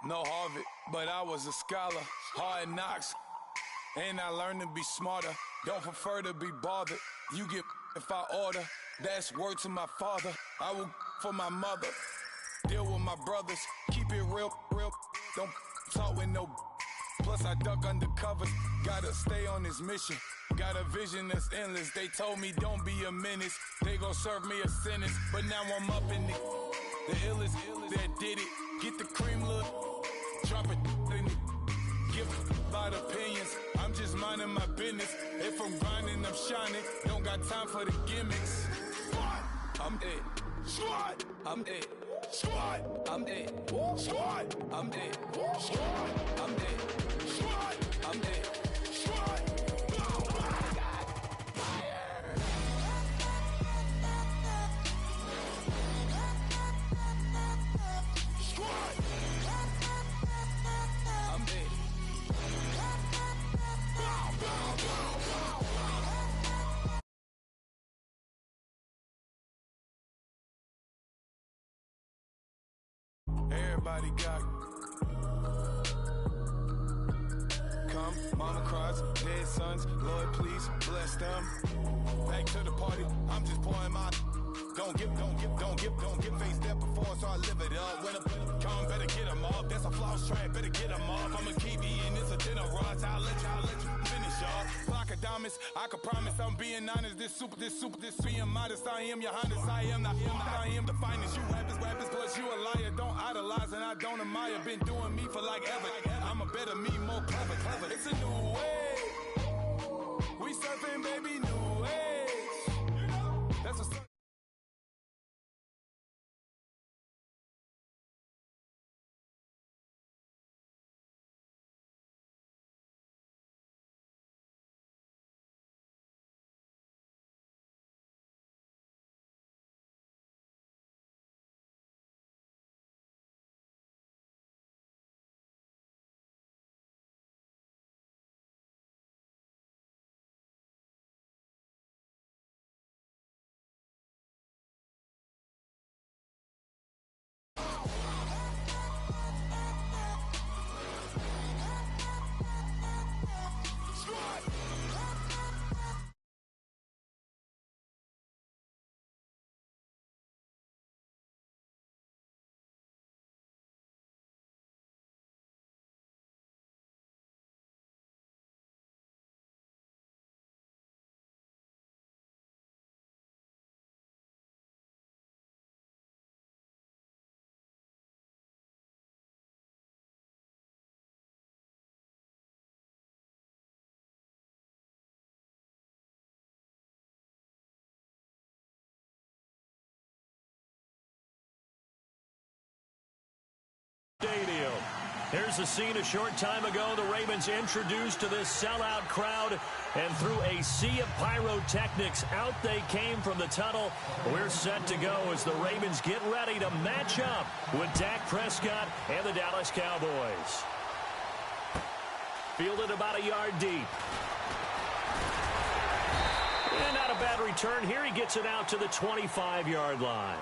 No Harvard, but I was a scholar. Hard knocks, and I learned to be smarter. Don't prefer to be bothered. You get if I order. That's word to my father. I will for my mother. Deal with my brothers. Keep it real. Don't talk with no. Plus I duck undercovers. Gotta stay on this mission. Got a vision that's endless. They told me don't be a menace. They gon' serve me a sentence. But now I'm up in the illest that did it. Get the cream look. Drop it in it. Give about opinions. I'm just minding my business. If I'm grinding, I'm shining. Don't got time for the gimmicks. I'm it. Squad. I'm it. Squad. I'm it. Squad. I'm it. Squad. I'm it. Squad. I'm it. Squad. Everybody got come, mama cries, dead sons, Lord please bless them. Back to the party, I'm just pouring my. Don't get face that before, so I live it up. When I come, better get them up. That's a floss track, better get them up. I'm a kiwi and it's a dinner rush. I'll let you finish up. Block of diamonds, I can promise I'm being honest. This being modest. I am your highness, I am not I am the finest. You rappers, plus you a liar. Don't idolize and I don't admire. Been doing me for like ever. I'm a better me, more clever. It's a new way. We surfing, baby, new age. That's a Stadium. Here's a scene a short time ago. The Ravens introduced to this sellout crowd, and through a sea of pyrotechnics, out they came from the tunnel. We're set to go as the Ravens get ready to match up with Dak Prescott and the Dallas Cowboys. Fielded about a yard deep. And not a bad return here. He gets it out to the 25-yard line.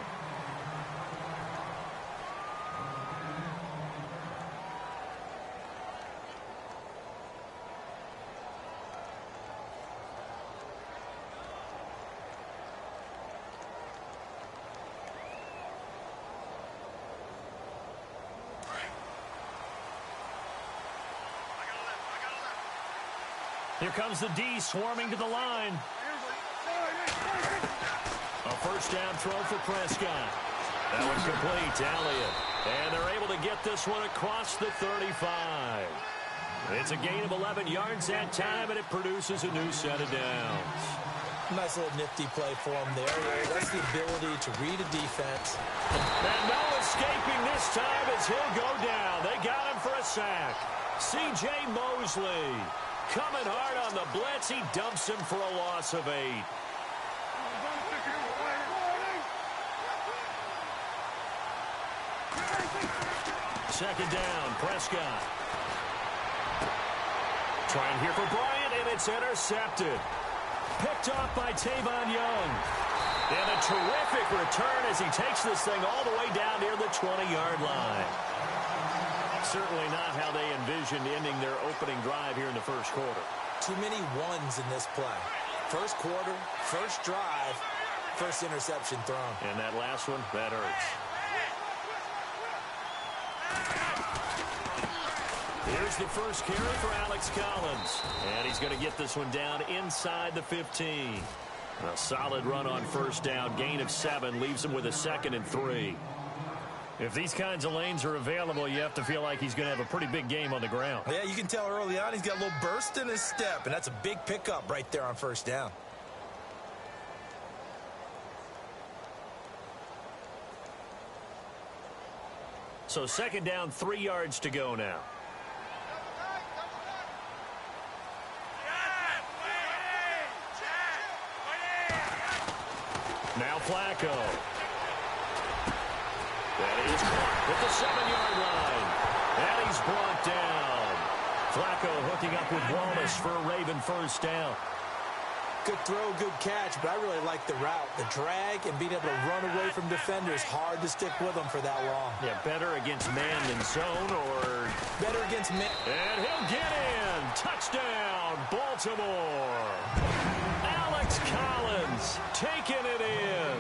Here comes the D swarming to the line. A first down throw for Prescott. That one's complete. Elliott. And they're able to get this one across the 35. It's a gain of 11 yards that time, and it produces a new set of downs. Nice little nifty play for him there. That's the ability to read a defense. And no escaping this time as he'll go down. They got him for a sack. C.J. Mosley. Coming hard on the blitz, he dumps him for a loss of 8. Second down, Prescott. Trying here for Bryant, and it's intercepted. Picked off by Tavon Young. And a terrific return as he takes this thing all the way down near the 20-yard line. Certainly not how they envisioned ending their opening drive here in the first quarter. Too many ones in this play. First quarter, first drive, first interception thrown. And that last one, that hurts. Here's the first carry for Alex Collins. And he's going to get this one down inside the 15. A solid run on first down. Gain of 7 leaves him with a 2nd and 3. If these kinds of lanes are available, you have to feel like he's going to have a pretty big game on the ground. Yeah, you can tell early on he's got a little burst in his step, and that's a big pickup right there on first down. So 2nd down, 3 yards to go now. Now Flacco. That is caught at the 7-yard line. And he's brought down. Flacco hooking up with Wallace for a Raven first down. Good throw, good catch, but I really like the route. The drag and being able to run away from defenders, hard to stick with them for that long. Yeah, better against man than zone, or better against man. And he'll get in. Touchdown, Baltimore. Alex Collins taking it in.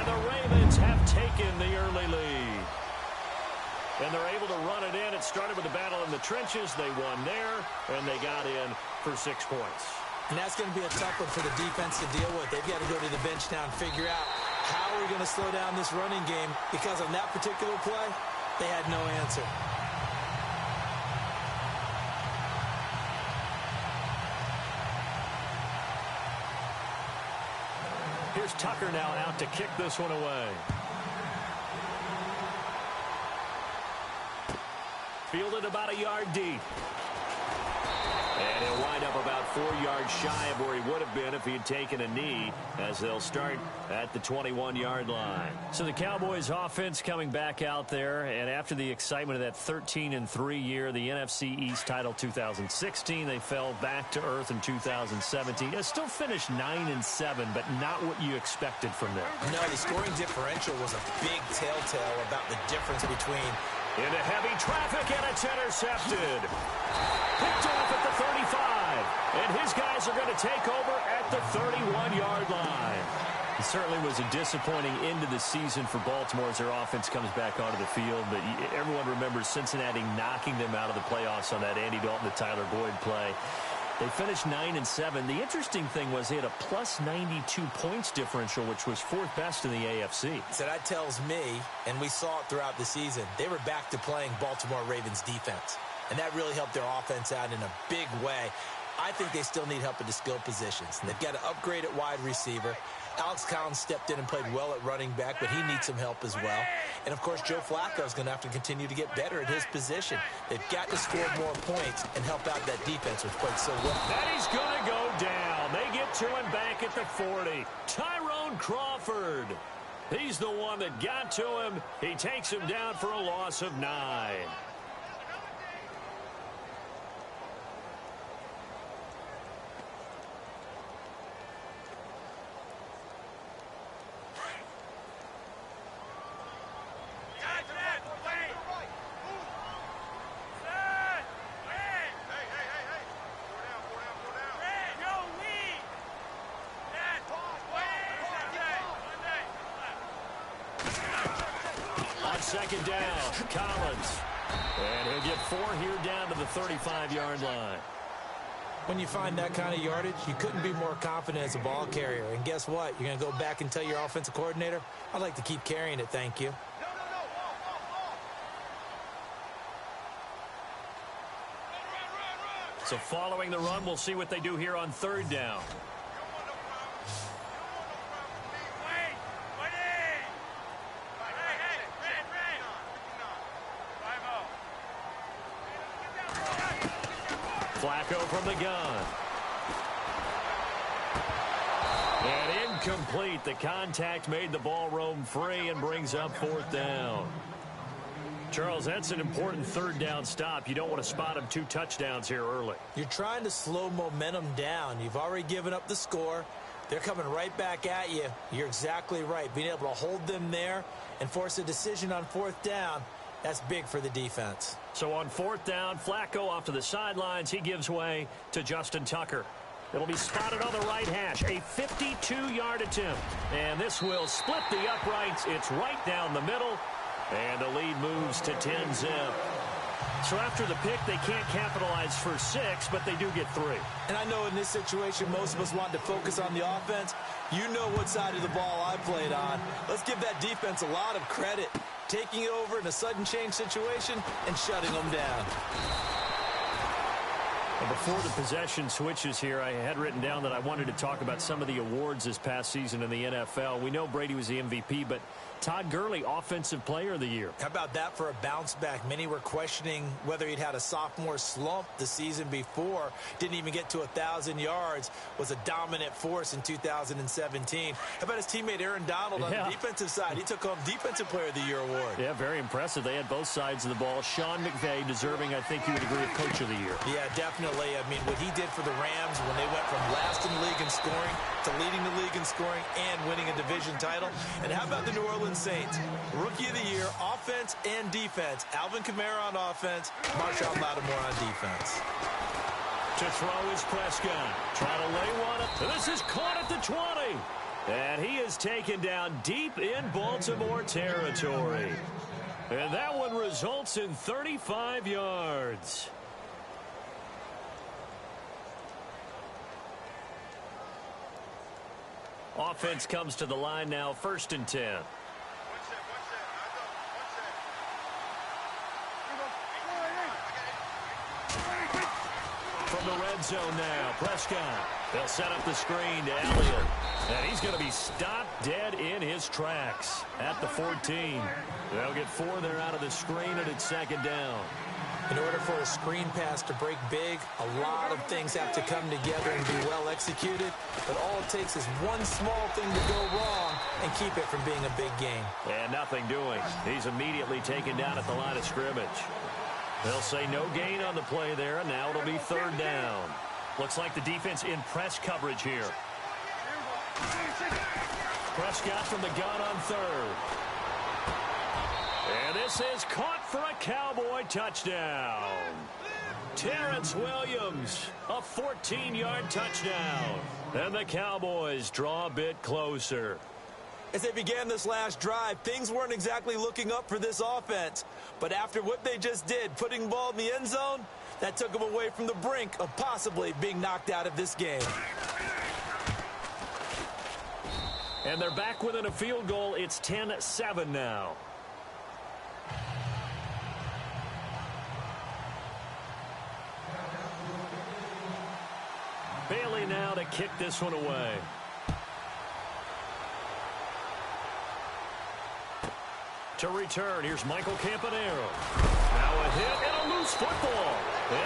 And the Ravens have taken the early lead. And they're able to run it in. It started with a battle in the trenches. They won there, and they got in for 6 points. And that's going to be a tough one for the defense to deal with. They've got to go to the bench now and figure out how we're going to slow down this running game, because on that particular play, they had no answer. Here's Tucker now out to kick this one away. Fielded about a yard deep. And he'll wind up about 4 yards shy of where he would have been if he had taken a knee, as they'll start at the 21-yard line. So the Cowboys offense coming back out there, and after the excitement of that 13-3 year, the NFC East title 2016, they fell back to earth in 2017. They still finished 9-7, but not what you expected from them. No, the scoring differential was a big telltale about the difference between... Into heavy traffic, and it's intercepted. Picked off at the 35. And his guys are going to take over at the 31-yard line. It certainly was a disappointing end of the season for Baltimore as their offense comes back onto the field. But everyone remembers Cincinnati knocking them out of the playoffs on that Andy Dalton to Tyler Boyd play. They finished 9-7. The interesting thing was they had a plus 92 points differential, which was 4th best in the AFC. So that tells me, and we saw it throughout the season, they were back to playing Baltimore Ravens defense. And that really helped their offense out in a big way. I think they still need help at the skill positions. They've got to upgrade at wide receiver. Alex Collins stepped in and played well at running back, but he needs some help as well. And, of course, Joe Flacco is going to have to continue to get better at his position. They've got to score more points and help out that defense, which played so well. And he's going to go down. They get to him back at the 40. Tyrone Crawford. He's the one that got to him. He takes him down for a loss of 9. Second down, Collins. And he'll get 4 here down to the 35-yard line. When you find that kind of yardage, you couldn't be more confident as a ball carrier. And guess what? You're going to go back and tell your offensive coordinator, I'd like to keep carrying it, thank you. So following the run, we'll see what they do here on 3rd down. Flacco from the gun. And incomplete. The contact made the ball roam free and brings up 4th down. Charles, that's an important 3rd down stop. You don't want to spot him 2 touchdowns here early. You're trying to slow momentum down. You've already given up the score. They're coming right back at you. You're exactly right. Being able to hold them there and force a decision on 4th down That's big for the defense. So on 4th down, Flacco off to the sidelines. He gives way to Justin Tucker. It'll be spotted on the right hash, a 52-yard attempt. And this will split the uprights. It's right down the middle. And the lead moves to 10-zip. So after the pick, they can't capitalize for 6, but they do get 3. And I know in this situation, most of us want to focus on the offense. You know what side of the ball I played on. Let's give that defense a lot of credit, taking it over in a sudden change situation and shutting them down. Well, before the possession switches here, I had written down that I wanted to talk about some of the awards this past season in the NFL. We know Brady was the MVP, but Todd Gurley, Offensive Player of the Year. How about that for a bounce back? Many were questioning whether he'd had a sophomore slump the season before. Didn't even get to 1,000 yards. Was a dominant force in 2017. How about his teammate Aaron Donald on the defensive side? He took home Defensive Player of the Year award. Yeah, very impressive. They had both sides of the ball. Sean McVay deserving, I think you would agree, of Coach of the Year. Yeah, definitely. I mean, what he did for the Rams when they went from last in the league in scoring to leading the league in scoring and winning a division title. And how about the New Orleans Saints? Rookie of the Year, offense and defense. Alvin Kamara on offense, Marshawn Lattimore on defense. To throw is Prescott. Trying to lay one up. This is caught at the 20. And he is taken down deep in Baltimore territory. And that one results in 35 yards. Offense comes to the line now, 1st and 10. From the red zone now, Prescott. They'll set up the screen to Elliott. And he's going to be stopped dead in his tracks at the 14. They'll get 4 there out of the screen, and it's 2nd down. In order for a screen pass to break big, a lot of things have to come together and be well executed. But all it takes is one small thing to go wrong and keep it from being a big game. And nothing doing. He's immediately taken down at the line of scrimmage. They'll say no gain on the play there, and now it'll be 3rd down. Looks like the defense in press coverage here. Prescott from the gun on 3rd. And this is caught for a Cowboy touchdown. Terrence Williams, a 14-yard touchdown. And the Cowboys draw a bit closer. As they began this last drive, things weren't exactly looking up for this offense. But after what they just did, putting the ball in the end zone, that took them away from the brink of possibly being knocked out of this game. And they're back within a field goal. It's 10-7 now. Bailey now to kick this one away. To return, here's Michael Campanaro. Now a hit and a loose football.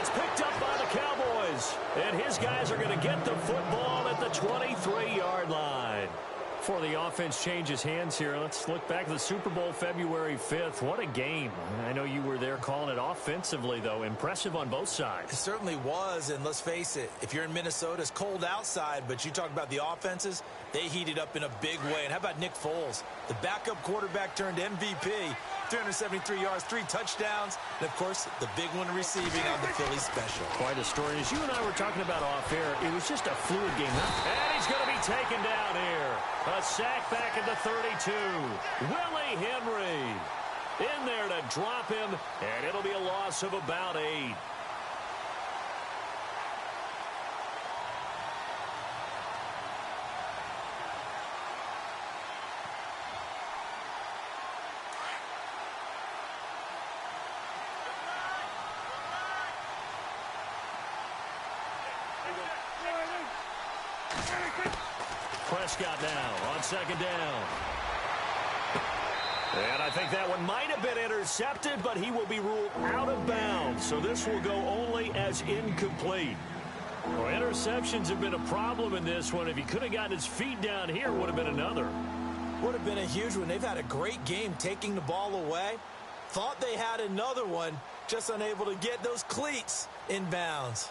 It's picked up by the Cowboys. And his guys are going to get the football at the 23-yard line. Before the offense changes hands here, let's look back to the Super Bowl February 5th. What a game. I know you were there calling it offensively, though. Impressive on both sides. It certainly was, and let's face it, if you're in Minnesota, it's cold outside, but you talk about the offenses, they heated up in a big way. And how about Nick Foles? The backup quarterback turned MVP, 373 yards, 3 touchdowns, and, of course, the big one receiving on the Philly special. Quite a story. As you and I were talking about off air, it was just a fluid game. And he's going to be taken down here. A sack back at the 32. Willie Henry in there to drop him, and it'll be a loss of about 8. Prescott now on 2nd down. And I think that one might have been intercepted, but he will be ruled out of bounds. So this will go only as incomplete. Well, interceptions have been a problem in this one. If he could have gotten his feet down here, would have been another. Would have been a huge one. They've had a great game taking the ball away. Thought they had another one, just unable to get those cleats in bounds.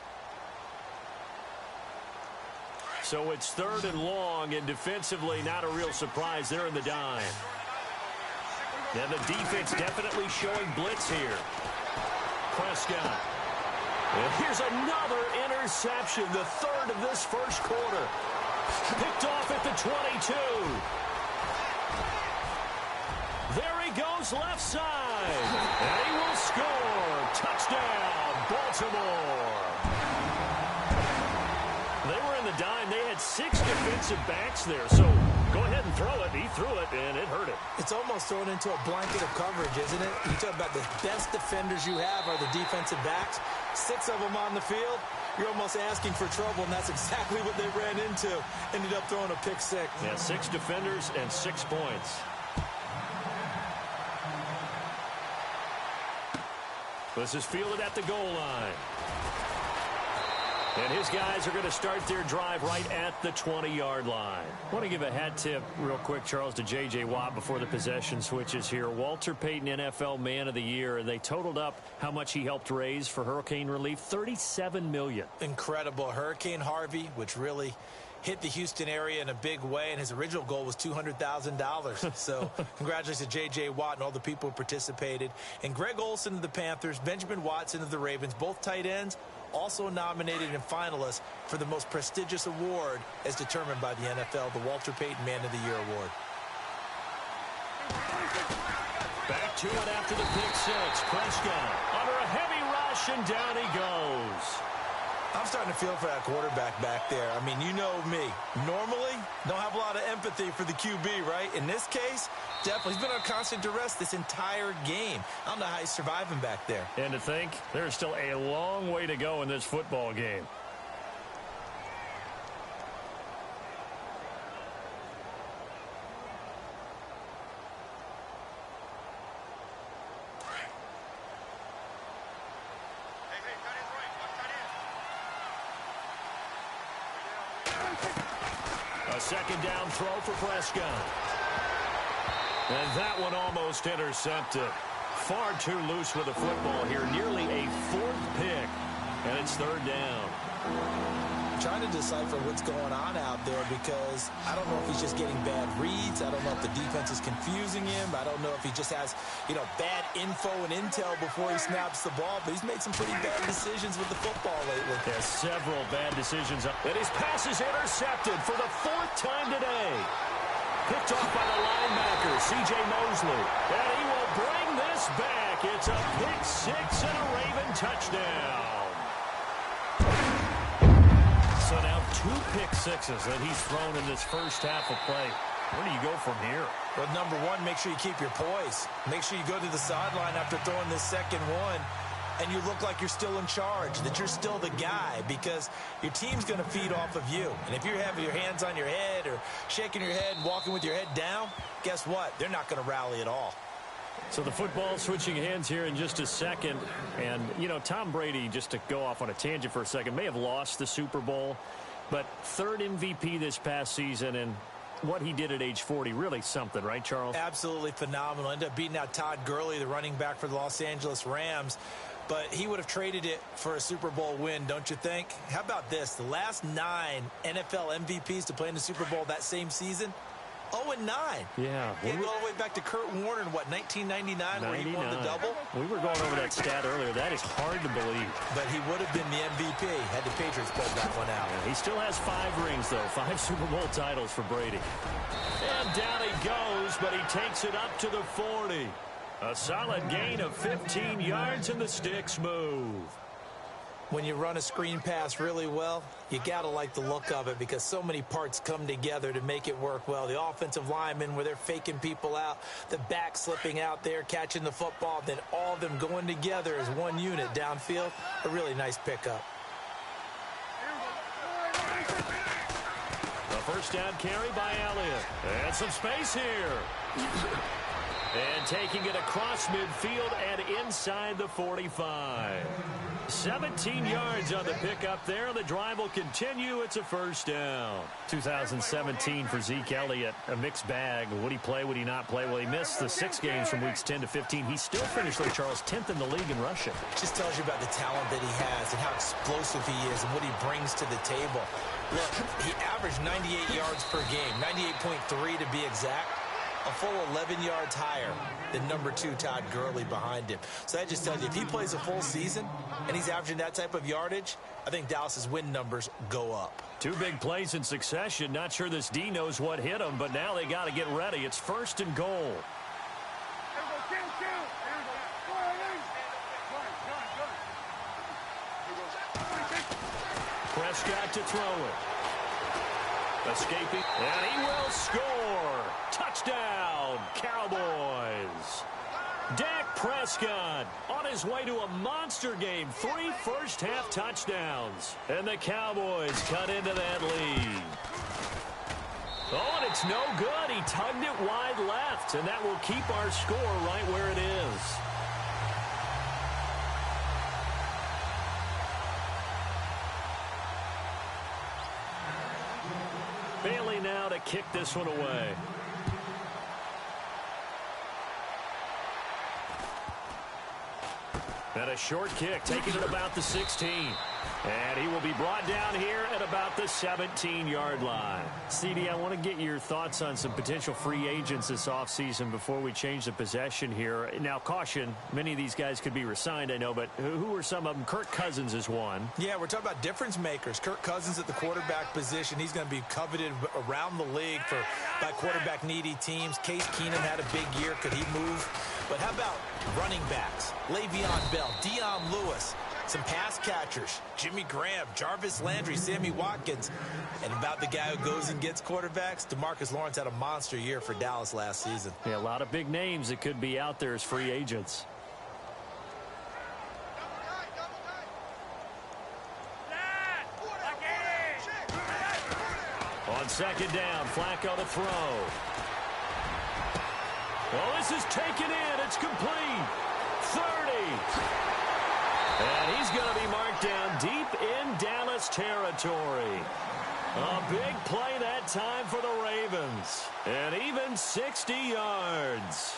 So it's 3rd and long, and defensively not a real surprise. They're in the dime. And the defense definitely showing blitz here. Prescott. And here's another interception, the third of this first quarter. Picked off at the 22. There he goes left side. And he will score. Touchdown, Baltimore. They were in the dime. They had 6 defensive backs there. So go ahead and throw it. He threw it, and it hurt him. It's almost thrown into a blanket of coverage, isn't it? You talk about the best defenders you have are the defensive backs. 6 of them on the field. You're almost asking for trouble, and that's exactly what they ran into. Ended up throwing a pick 6. Yeah, 6 defenders and 6 points. This is fielded at the goal line. And his guys are going to start their drive right at the 20-yard line. I want to give a hat tip real quick, Charles, to J.J. Watt before the possession switches here. Walter Payton, NFL Man of the Year, and they totaled up how much he helped raise for hurricane relief, $37 million. Incredible. Hurricane Harvey, which really hit the Houston area in a big way, and his original goal was $200,000. So congratulations to J.J. Watt and all the people who participated. And Greg Olsen of the Panthers, Benjamin Watson of the Ravens, both tight ends, also nominated and finalists for the most prestigious award as determined by the NFL, the Walter Payton Man of the Year Award. Back to it after the pick 6. Prescott under a heavy rush, and down he goes. I'm starting to feel for that quarterback back there. I mean, you know me. Normally, don't have a lot of empathy for the QB, right? In this case, definitely. He's been on constant duress this entire game. I don't know how he's surviving back there. And to think, there's still a long way to go in this football game. A second down throw for Prescott. And that one almost intercepted. Far too loose with the football here. Nearly a 4th pick. And it's 3rd down. I'm trying to decipher what's going on out there because I don't know if he's just getting bad reads. I don't know if the defense is confusing him. I don't know if he just has, bad info and intel before he snaps the ball. But he's made some pretty bad decisions with the football lately. There's several bad decisions. And his pass is intercepted for the 4th time today. Picked off by the linebacker, C.J. Mosley. And he will bring this back. It's a pick 6 and a Raven touchdown. So now 2 pick 6s that he's thrown in this first half of play. Where do you go from here? Well, number one, make sure you keep your poise. Make sure you go to the sideline after throwing this second one, and you look like you're still in charge, that you're still the guy, because your team's going to feed off of you. And if you're having your hands on your head or shaking your head and walking with your head down, guess what? They're not going to rally at all. So the football switching hands here in just a second. And, Tom Brady, just to go off on a tangent for a second, may have lost the Super Bowl, but 3rd MVP this past season, and what he did at age 40, really something, right, Charles? Absolutely phenomenal. Ended up beating out Todd Gurley, the running back for the Los Angeles Rams. But he would have traded it for a Super Bowl win, don't you think? How about this? The last 9 NFL MVPs to play in the Super Bowl that same season, 0-9. Yeah. He go all the way back to Kurt Warner in, 1999, where he won the double? We were going over that stat earlier. That is hard to believe. But he would have been the MVP had the Patriots pulled that one out. Yeah, he still has 5 rings, though. 5 Super Bowl titles for Brady. And down he goes, but he takes it up to the 40. A solid gain of 15 yards, and the sticks move. When you run a screen pass really well, you got to like the look of it because so many parts come together to make it work well. The offensive linemen, where they're faking people out, the back slipping out there, catching the football, then all of them going together as one unit downfield. A really nice pickup. The first down carry by Elliott. And some space here. And taking it across midfield and inside the 45. 17 yards on the pickup there. The drive will continue. It's a first down. 2017 for Zeke Elliott, a mixed bag. Would he play? Would he not play? Well, he missed the 6 games from weeks 10 to 15. He still finished, though, Charles, 10th in the league in rushing. Just tells you about the talent that he has and how explosive he is and what he brings to the table. Look, he averaged 98 yards per game, 98.3 to be exact. a full 11 yards higher than number 2 Todd Gurley behind him. So that just tells you, if he plays a full season and he's averaging that type of yardage, I think Dallas's win numbers go up. 2 big plays in succession. Not sure this D knows what hit him, but now they got to get ready. It's 1st and goal. Prescott to throw it. Escaping, and he will score. Touchdown, Cowboys. Dak Prescott on his way to a monster game. 3 first-half touchdowns. And the Cowboys cut into that lead. Oh, and it's no good. He tugged it wide left, and that will keep our score right where it is. Bailey now to kick this one away. And a short kick, taking it about the 16. And he will be brought down here at about the 17-yard line. CD, I want to get your thoughts on some potential free agents this offseason before we change the possession here. Now, caution, many of these guys could be re-signed, I know, but who are some of them? Kirk Cousins is one. Yeah, we're talking about difference makers. Kirk Cousins at the quarterback position. He's going to be coveted around the league by quarterback-needy teams. Case Keenum had a big year. Could he move? But how about running backs? Le'Veon Bell, Dion Lewis, some pass catchers, Jimmy Graham, Jarvis Landry, Sammy Watkins. And about the guy who goes and gets quarterbacks, DeMarcus Lawrence had a monster year for Dallas last season. Yeah, a lot of big names that could be out there as free agents. On 2nd down, Flacco to throw. Oh, this is taken in. It's complete. 30. And he's going to be marked down deep in Dallas territory. A big play that time for the Ravens. And even 60 yards.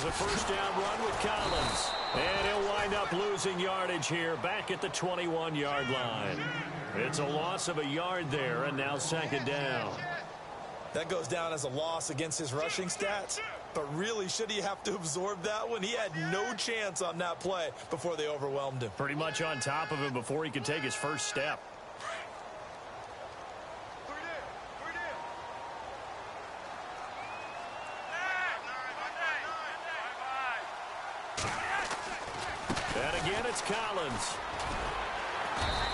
First down run with Collins. And he'll wind up losing yardage here back at the 21-yard line. It's a loss of a yard there, and now 2nd down. That goes down as a loss against his rushing stats. But really, should he have to absorb that one? He had no chance on that play before they overwhelmed him. Pretty much on top of him before he could take his first step. It's Collins.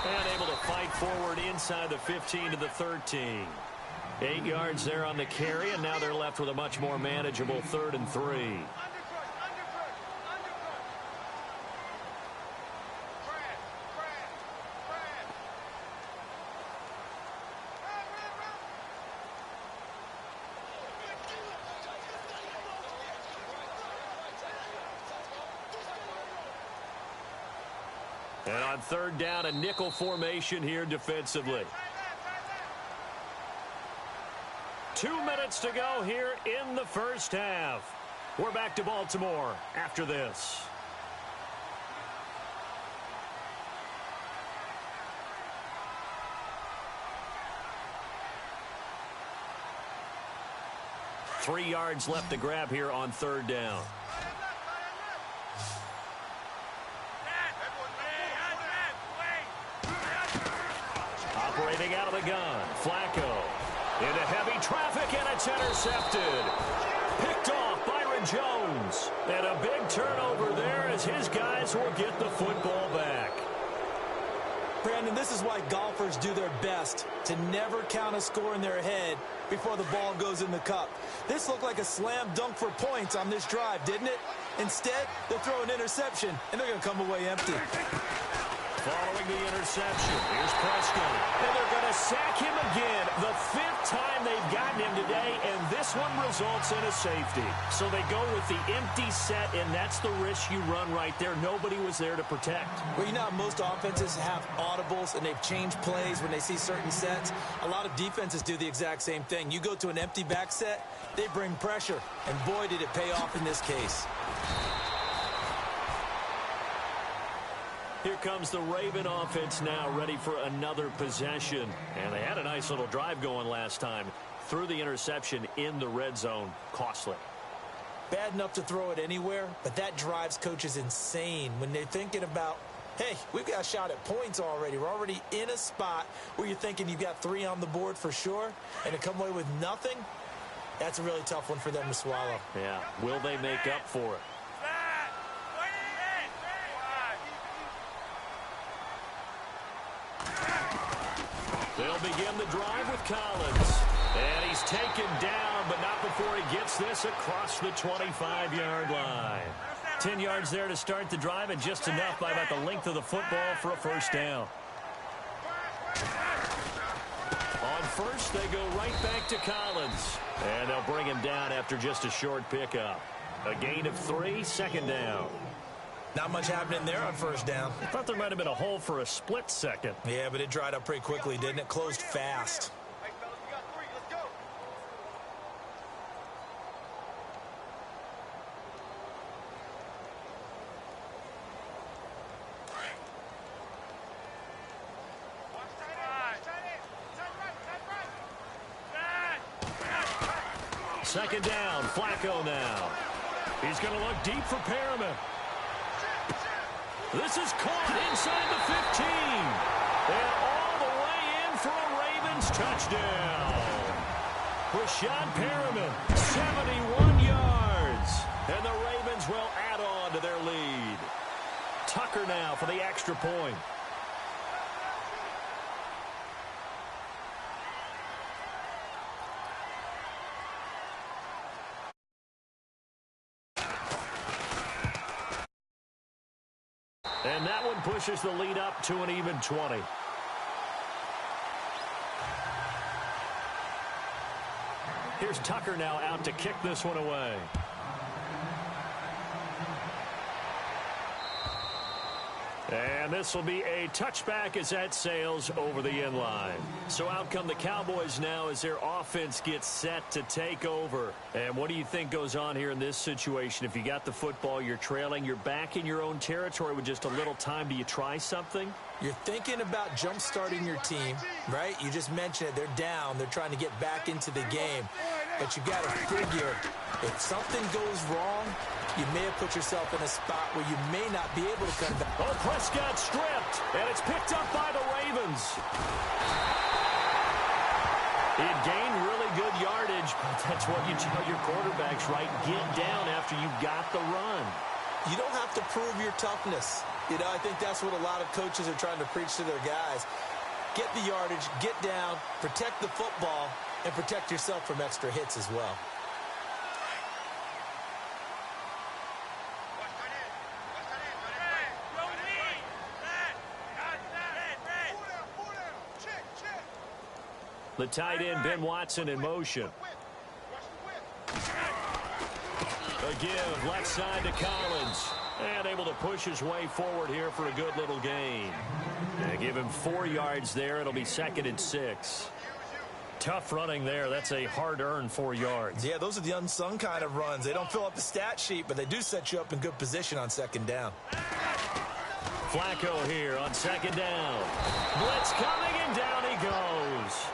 And able to fight forward inside the 15 to the 13. 8 yards there on the carry, and now they're left with a much more manageable 3rd and 3. And on 3rd down, a nickel formation here defensively. 2 minutes to go here in the first half. We're back to Baltimore after this. Three yards left to grab here on 3rd down. Operating out of the gun, Flacco into heavy traffic, and it's intercepted. Picked off Byron Jones. And a big turnover there as his guys will get the football back. Brandon, this is why golfers do their best to never count a score in their head before the ball goes in the cup. This looked like a slam dunk for points on this drive, didn't it? Instead, they'll throw an interception, and they're going to come away empty. Following the interception, here's Prescott. And they're going to sack him again. The 5th time they've gotten him today, and this one results in a safety. So they go with the empty set, and that's the risk you run right there. Nobody was there to protect. Well, you know how most offenses have audibles, and they've changed plays when they see certain sets. A lot of defenses do the exact same thing. You go to an empty back set, they bring pressure, and boy, did it pay off in this case. Here comes the Raven offense now, ready for another possession. And they had a nice little drive going last time. Threw the interception in the red zone. Costly. Bad enough to throw it anywhere, but that drives coaches insane when they're thinking about, hey, we've got a shot at points already. We're already in a spot where you're thinking you've got 3 on the board for sure, and to come away with nothing, that's a really tough one for them to swallow. Yeah, will they make up for it? They'll begin the drive with Collins. And he's taken down, but not before he gets this across the 25-yard line. 10 yards there to start the drive, and just enough by about the length of the football for a first down. On first, they go right back to Collins. And they'll bring him down after just a short pickup. A gain of 3, second down. Not much happening there on first down. I thought there might have been a hole for a split second. Yeah, but it dried up pretty quickly, didn't it? Closed fast. Second down, Flacco now. He's going to look deep for Perriman. This is caught inside the 15. And all the way in for a Ravens touchdown. Rashad Perriman, 71 yards. And the Ravens will add on to their lead. Tucker now for the extra point. And that one pushes the lead up to an even 20. Here's Tucker now out to kick this one away. And this will be a touchback as that sails over the end line. So out come the Cowboys now as their offense gets set to take over. And what do you think goes on here in this situation? If you got the football, you're trailing, you're back in your own territory with just a little time. Do you try something? You're thinking about jump-starting your team, right? You just mentioned it. They're down. They're trying to get back into the game. But you got to figure, if something goes wrong, you may have put yourself in a spot where you may not be able to come back. Oh, Prescott stripped, and it's picked up by the Ravens. It gained really good yardage, but that's what you tell your quarterbacks, right? Get down after you got the run. You don't have to prove your toughness. You know, I think that's what a lot of coaches are trying to preach to their guys. Get the yardage, get down, protect the football, and protect yourself from extra hits as well. The tight end, Ben Watson, in motion. A give left side to Collins. And able to push his way forward here for a good little gain. And give him 4 yards there. It'll be 2nd and 6. Tough running there. That's a hard-earned 4 yards. Yeah, those are the unsung kind of runs. They don't fill up the stat sheet, but they do set you up in good position on second down. Flacco here on second down. Blitz coming, and down he goes.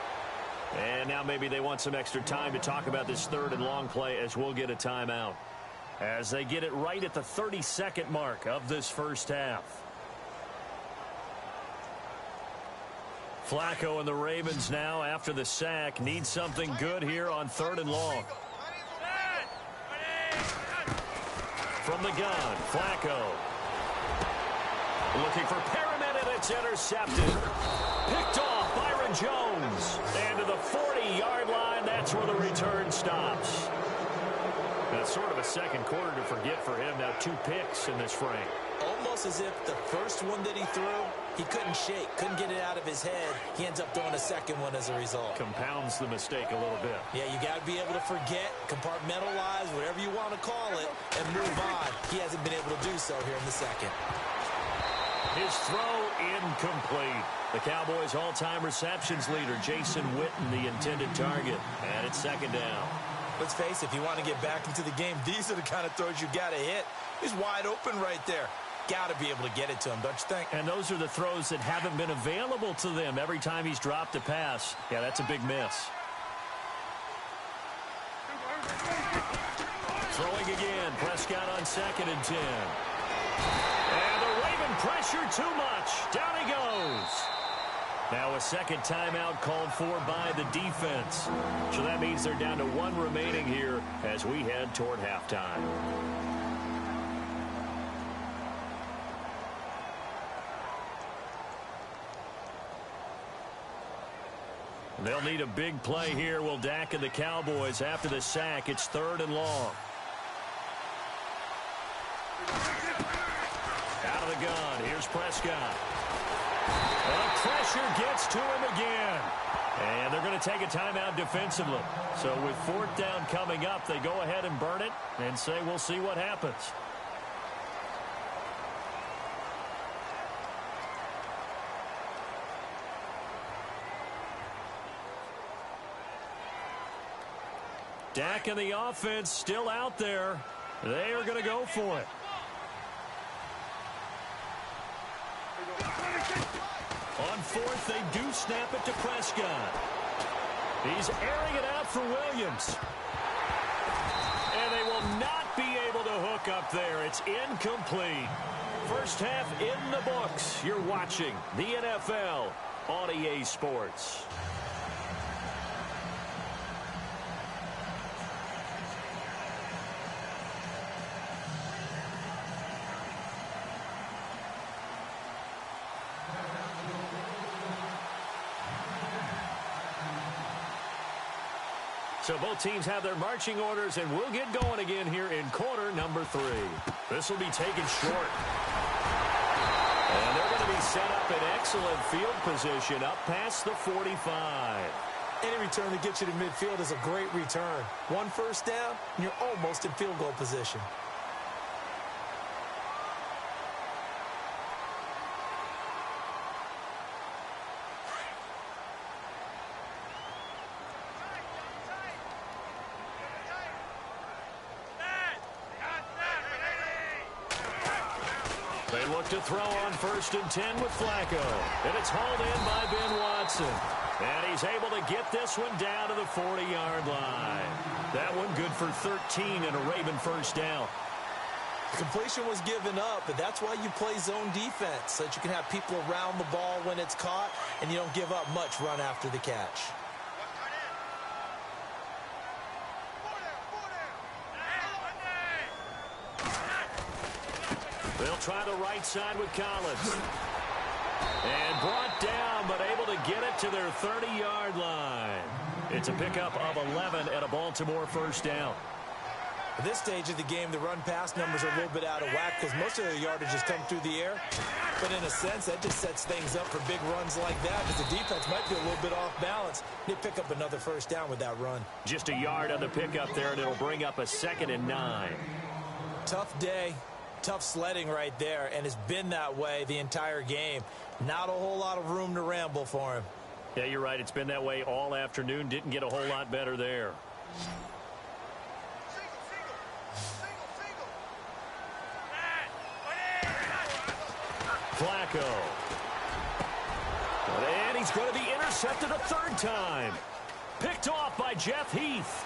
And now maybe they want some extra time to talk about this 3rd and long play as we'll get a timeout. As they get it right at the 32nd mark of this first half. Flacco and the Ravens now, after the sack, need something good here on 3rd and long. From the gun, Flacco. Looking for Perriman, and it's intercepted. Picked off Byron Jones. And to the 40-yard line, that's where the return stops. That's sort of a second quarter to forget for him. Now 2 picks in this frame. almost as if the first one that he threw, he couldn't shake, couldn't get it out of his head. He ends up throwing a second one as a result. Compounds the mistake a little bit. Yeah, you got to be able to forget, compartmentalize, whatever you want to call it, and move on. He hasn't been able to do so here in the second. His throw incomplete. The Cowboys' all-time receptions leader, Jason Witten, the intended target. And it's second down. Let's face it, if you want to get back into the game, these are the kind of throws you got to hit. He's wide open right there. Got to be able to get it to him, don't you think? And those are the throws that haven't been available to them every time he's dropped a pass. Yeah, that's a big miss. Throwing again. Prescott on 2nd and 10. And the Raven pressure too much. Down he goes. Now a second timeout called for by the defense. So that means they're down to 1 remaining here as we head toward halftime. They'll need a big play here, will Dak and the Cowboys. After the sack, it's 3rd and long. Out of the gun, here's Prescott. The pressure gets to him again. And they're going to take a timeout defensively. So with 4th down coming up, they go ahead and burn it and say we'll see what happens. Dak and the offense still out there. They are going to go for it. On 4th, they do snap it to Prescott. He's airing it out for Williams. And they will not be able to hook up there. It's incomplete. First half in the books. You're watching the NFL on EA Sports. So both teams have their marching orders, and we'll get going again here in quarter number 3. This will be taken short. And they're going to be set up in excellent field position up past the 45. Any return that gets you to midfield is a great return. 1 first down, and you're almost in field goal position. They look to throw on 1st and 10 with Flacco. And it's hauled in by Ben Watson. And he's able to get this one down to the 40-yard line. That one good for 13 and a Raven first down. Completion was given up, but that's why you play zone defense, so that you can have people around the ball when it's caught, and you don't give up much run after the catch. They'll try the right side with Collins. And brought down, but able to get it to their 30-yard line. It's a pickup of 11 and a Baltimore first down. At this stage of the game, the run-pass numbers are a little bit out of whack because most of their yardage has come through the air. But in a sense, that just sets things up for big runs like that because the defense might be a little bit off balance. They pick up another first down with that run. Just a yard on the pickup there, and it'll bring up a 2nd and 9. Tough day. Tough sledding right there, and it's been that way the entire game. Not a whole lot of room to ramble for him. Yeah, you're right. It's been that way all afternoon. Didn't get a whole lot better there. Flacco. And he's going to be intercepted a 3rd time. Picked off by Jeff Heath.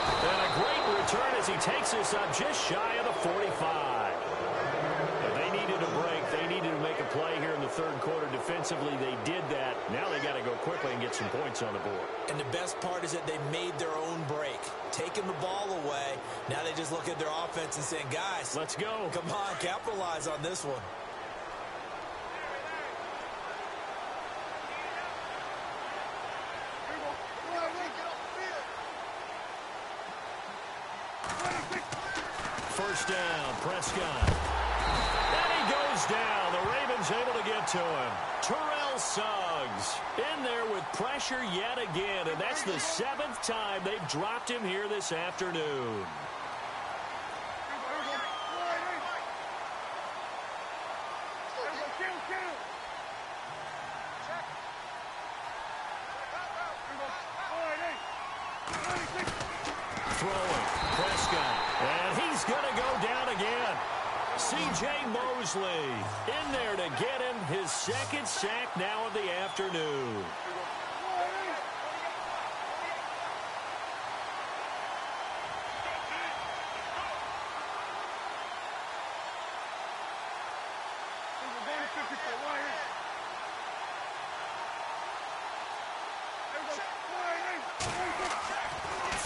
And a great return as he takes this up just shy of the 45. But they needed a break. They needed to make a play here in the 3rd quarter defensively. They did that. Now they got to go quickly and get some points on the board. And the best part is that they made their own break. Taking the ball away. Now they just look at their offense and saying, guys, let's go. Come on, capitalize on this one. First down, Prescott. And to him. Terrell Suggs in there with pressure yet again, and that's the 7th time they've dropped him here this afternoon. Throwing, Prescott, and he's going to go down again. C.J. Mosley in there to get him his 2nd sack now of the afternoon.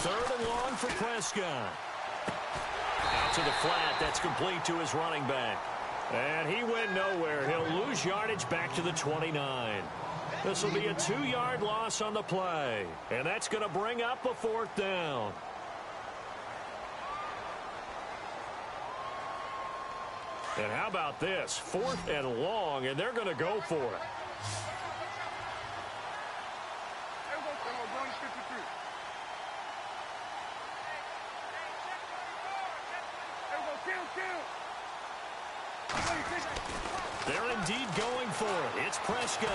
Third and long for Prescott. Out to the flat. That's complete to his running back. And he went nowhere. He'll lose yardage back to the 29. This will be a 2-yard loss on the play. And that's going to bring up a 4th down. And how about this? 4th and long, and they're going to go for it. They're indeed going for it. It's Prescott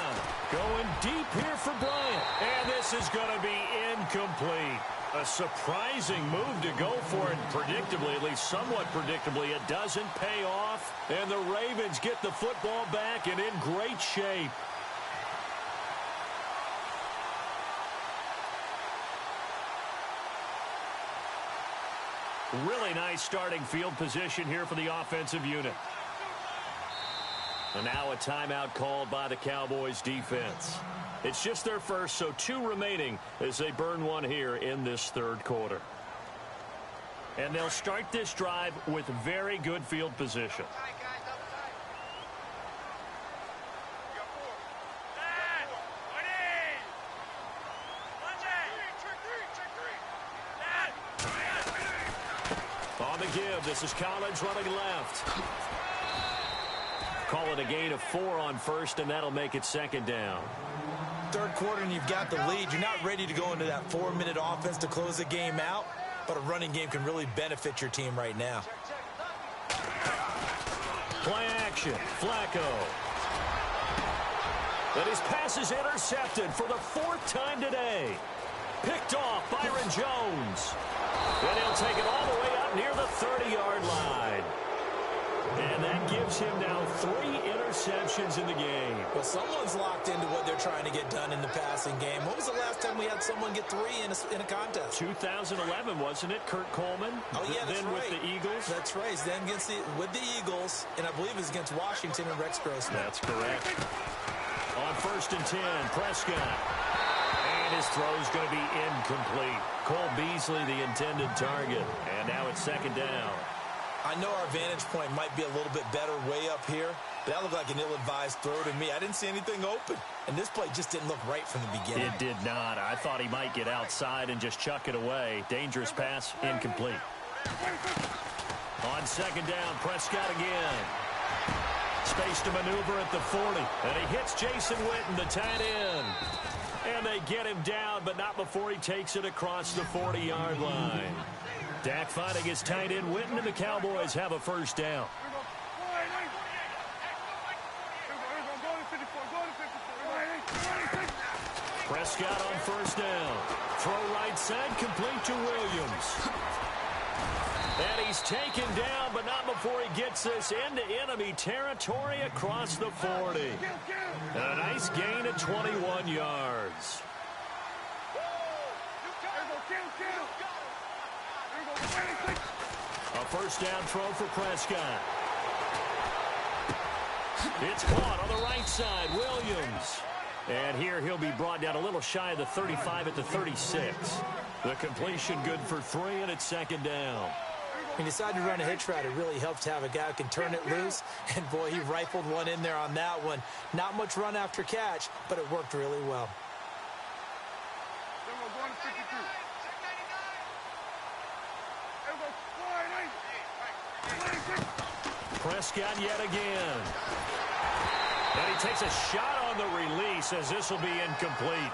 going deep here for Bryant. And this is going to be incomplete. A surprising move to go for it. Predictably, at least somewhat predictably, it doesn't pay off. And the Ravens get the football back and in great shape. Really nice starting field position here for the offensive unit. And now a timeout called by the Cowboys defense. It's just their first, so 2 remaining as they burn one here in this 3rd quarter. And they'll start this drive with very good field position. On the give, this is Collins running left. Call it a gain of 4 on 1st, and that'll make it 2nd down. 3rd quarter, and you've got the lead. You're not ready to go into that 4-minute offense to close the game out, but a running game can really benefit your team right now. Play action, Flacco. And his pass is intercepted for the 4th time today. Picked off Byron Jones. And he'll take it all the way up near the 30-yard line. And that gives him now 3 interceptions in the game. Well, someone's locked into what they're trying to get done in the passing game. When was the last time we had someone get 3 in a contest? 2011, wasn't it? Kurt Coleman? Oh, yeah, that's then right. With the Eagles? That's right. Then with the Eagles, and I believe it was against Washington and Rex Grossman. That's correct. On 1st and 10, Prescott. And his throw's going to be incomplete. Cole Beasley, the intended target. And now it's 2nd down. I know our vantage point might be a little bit better way up here, but that looked like an ill-advised throw to me. I didn't see anything open, and this play just didn't look right from the beginning. It did not. I thought he might get outside and just chuck it away. Dangerous pass, incomplete. On 2nd down, Prescott again. Space to maneuver at the 40, and he hits Jason Witten, the tight end. And they get him down, but not before he takes it across the 40-yard line. Dak finding his tight end Witten, and the Cowboys have a 1st down. Prescott on 1st down. Throw right side, complete to Williams. And he's taken down, but not before he gets this into enemy territory across the 40. And a nice gain of 21 yards. A 1st down throw for Prescott. It's caught on the right side, Williams. And here he'll be brought down a little shy of the 35 at the 36. The completion good for 3, and it's 2nd down. He decided to run a hitch route. It really helps to have a guy who can turn it loose. And, boy, he rifled one in there on that one. Not much run after catch, but it worked really well. Prescott yet again. And he takes a shot on the release as this will be incomplete.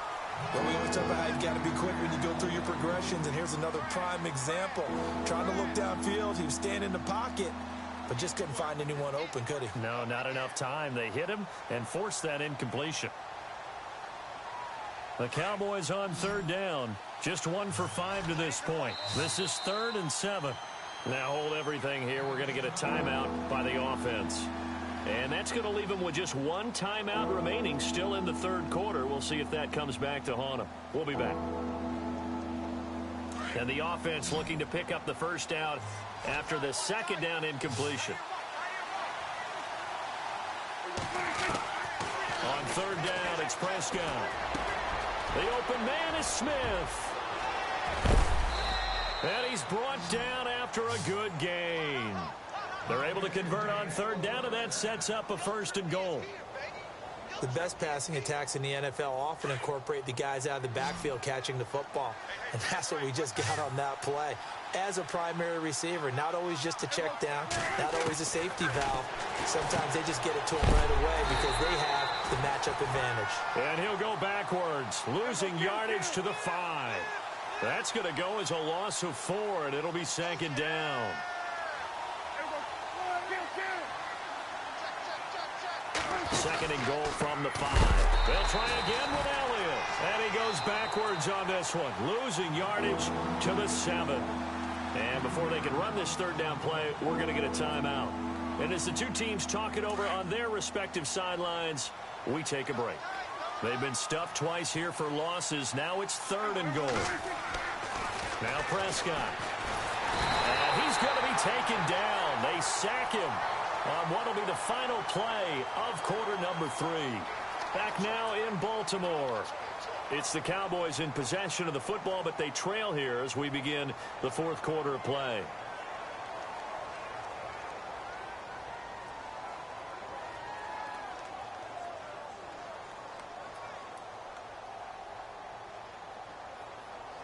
Well, we always talk about how you've got to be quick when you go through your progressions, and here's another prime example. Trying to look downfield, he was staying in the pocket, but just couldn't find anyone open, could he? No, not enough time. They hit him and forced that incompletion. The Cowboys on third down. Just 1 for 5 to this point. This is 3rd and 7. Now hold everything here. We're going to get a timeout by the offense. And that's going to leave them with just 1 timeout remaining still in the third quarter. We'll see if that comes back to haunt them. We'll be back. And the offense looking to pick up the first down after the second down incompletion. On third down, it's Prescott. The open man is Smith. And he's brought down after a good gain. They're able to convert on third down, and that sets up a 1st and goal. The best passing attacks in the NFL often incorporate the guys out of the backfield catching the football. And that's what we just got on that play. As a primary receiver, not always just a check down, not always a safety valve. Sometimes they just get it to him right away because they have the matchup advantage. And he'll go backwards, losing yardage to the 5. That's going to go as a loss of 4, and it'll be 2nd down. Second and goal from the 5. They'll try again with Elliott. And he goes backwards on this one, losing yardage to the 7. And before they can run this third down play, we're going to get a timeout. And as the two teams talk it over on their respective sidelines, we take a break. They've been stuffed twice here for losses. Now it's 3rd and goal. Now Prescott. And he's going to be taken down. They sack him on what will be the final play of quarter number 3. Back now in Baltimore. It's the Cowboys in possession of the football, but they trail here as we begin the 4th quarter of play.